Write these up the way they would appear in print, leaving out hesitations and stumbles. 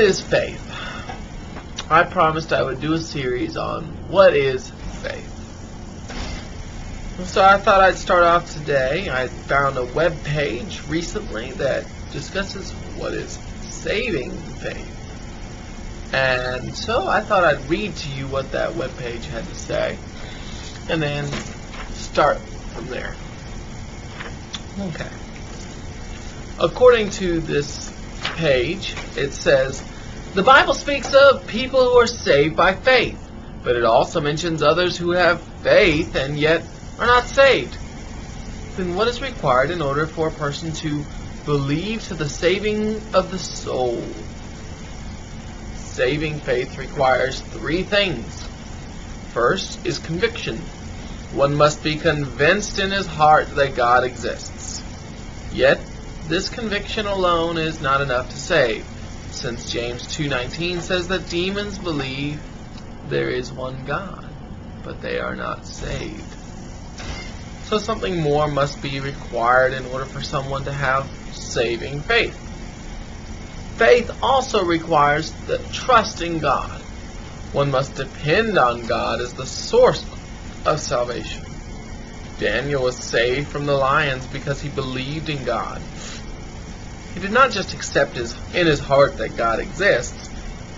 What is faith? I promised I would do a series on what is faith. So I thought I'd start off today. I found a web page recently that discusses what is saving faith. And so I thought I'd read to you what that web page had to say and then start from there. Okay. According to this page, it says, the Bible speaks of people who are saved by faith, but it also mentions others who have faith and yet are not saved. Then what is required in order for a person to believe to the saving of the soul? Saving faith requires three things. First is conviction. One must be convinced in his heart that God exists. Yet, this conviction alone is not enough to save, since James 2:19 says that demons believe there is one God, but they are not saved. So something more must be required in order for someone to have saving faith. Faith also requires the trust in God. One must depend on God as the source of salvation. Daniel was saved from the lions because he believed in God. He did not just accept in his heart that God exists.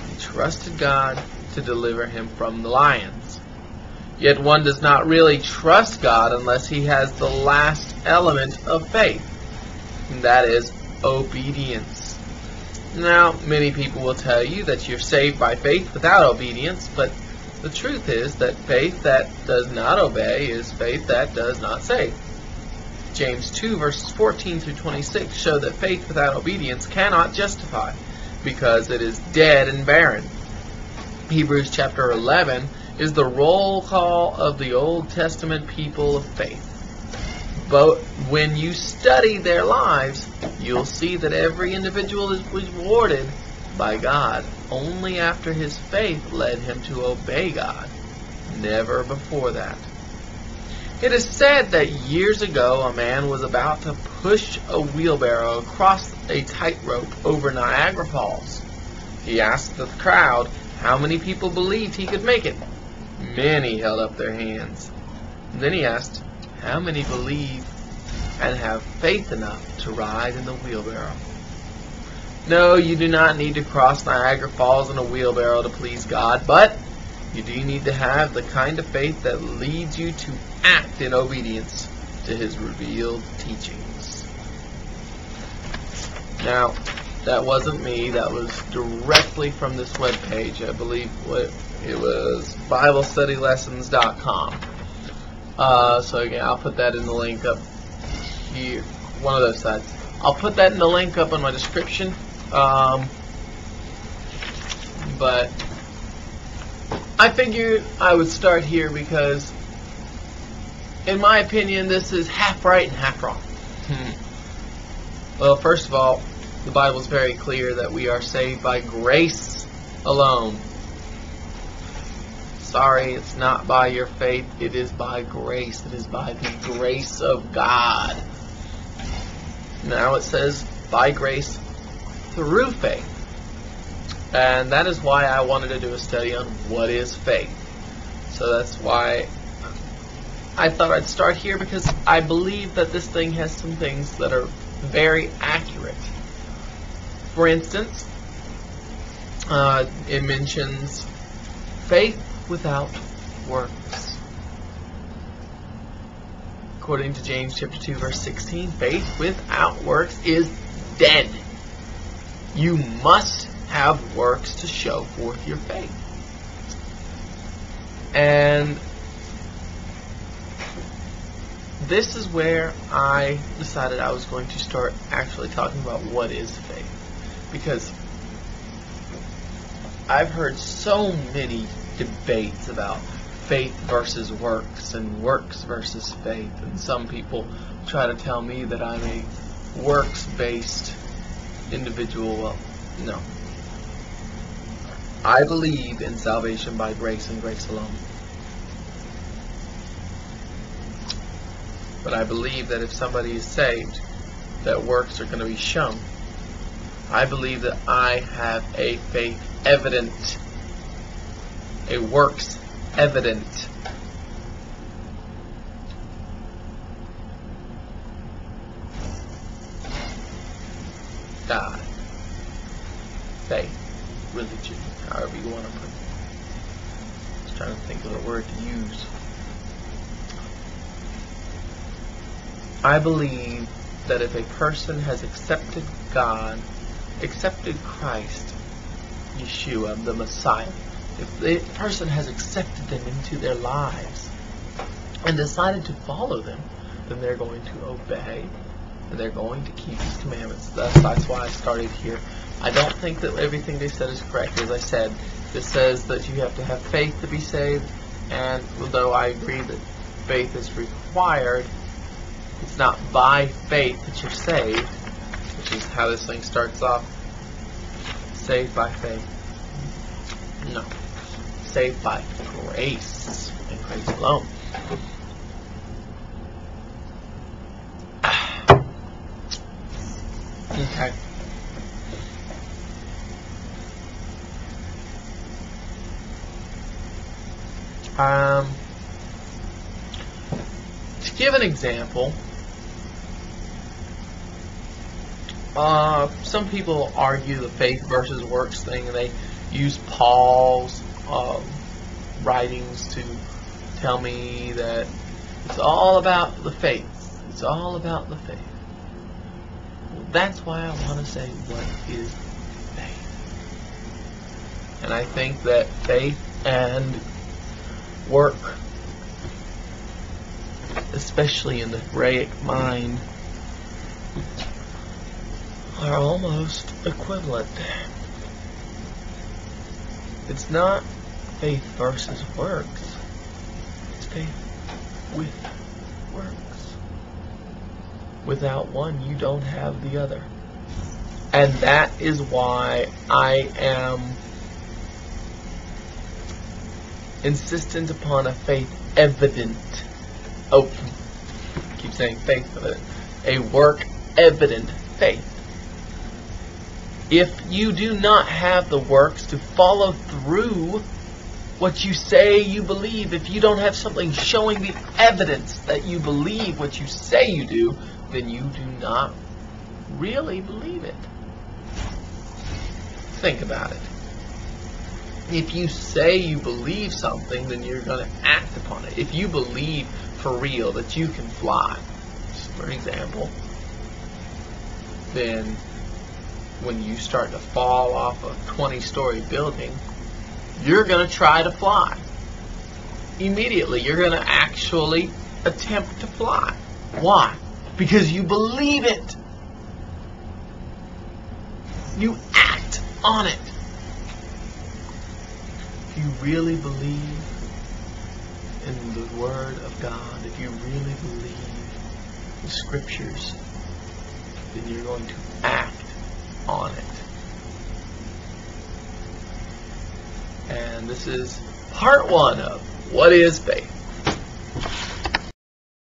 He trusted God to deliver him from the lions. Yet one does not really trust God unless he has the last element of faith, and that is obedience. Now, many people will tell you that you're saved by faith without obedience, but the truth is that faith that does not obey is faith that does not save. James 2 verses 14 through 26 show that faith without obedience cannot justify, because it is dead and barren. Hebrews chapter 11 is the roll call of the Old Testament people of faith. But when you study their lives, you'll see that every individual is rewarded by God only after his faith led him to obey God, never before that. It is said that years ago a man was about to push a wheelbarrow across a tightrope over Niagara Falls. He asked the crowd how many people believed he could make it. Many held up their hands. Then he asked, how many believe and have faith enough to ride in the wheelbarrow? No, you do not need to cross Niagara Falls in a wheelbarrow to please God, but you do need to have the kind of faith that leads you to act in obedience to His revealed teachings. Now, that wasn't me. That was directly from this webpage. I believe it was BibleStudyLessons.com. So again, I'll put that in the link up here. One of those sites. I'll put that in the link up on my description. But I figured I would start here because, in my opinion, this is half right and half wrong. Well, first of all, the Bible is very clear that we are saved by grace alone. Sorry, it's not by your faith. It is by grace. It is by the grace of God. Now it says by grace through faith. And that is why I wanted to do a study on what is faith. So that's why I thought I'd start here, because I believe that this thing has some things that are very accurate. For instance, it mentions faith without works. According to James chapter 2 verse 16, faith without works is dead. You must have works to show forth your faith. And this is where I decided I was going to start actually talking about what is faith. Because I've heard so many debates about faith versus works and works versus faith. And some people try to tell me that I'm a works-based individual. Well, no. I believe in salvation by grace and grace alone. But I believe that if somebody is saved, that works are going to be shown. I believe that I have a faith evident, a works evident. God, faith, religion, however you want to put it. I was trying to think of a word to use. I believe that if a person has accepted God, accepted Christ, Yeshua, the Messiah, if the person has accepted them into their lives and decided to follow them, then they're going to obey and they're going to keep His commandments. That's why I started here. I don't think that everything they said is correct. As I said, this says that you have to have faith to be saved, and although I agree that faith is required, it's not by faith that you're saved, which is how this thing starts off. Saved by faith. No. Saved by grace, and grace alone. Okay. To give an example, some people argue the faith versus works thing, and they use Paul's writings to tell me that it's all about the faith. It's all about the faith. Well, that's why I want to say, what is faith? And I think that faith and work, especially in the Hebraic mind, are almost equivalent. It's not faith versus works. It's faith with works. Without one, you don't have the other. And that is why I am insistent upon a faith evident. Oh, I keep saying faith evident. A work evident faith. If you do not have the works to follow through what you say you believe, if you don't have something showing the evidence that you believe what you say you do, then you do not really believe it. Think about it. If you say you believe something, then you're going to act upon it. If you believe for real that you can fly, for example, then when you start to fall off a 20-story building, you're going to try to fly. Immediately, you're going to actually attempt to fly. Why? Because you believe it. You act on it. If you really believe in the Word of God, if you really believe the Scriptures, then you're going to act on it. And this is part one of what is faith.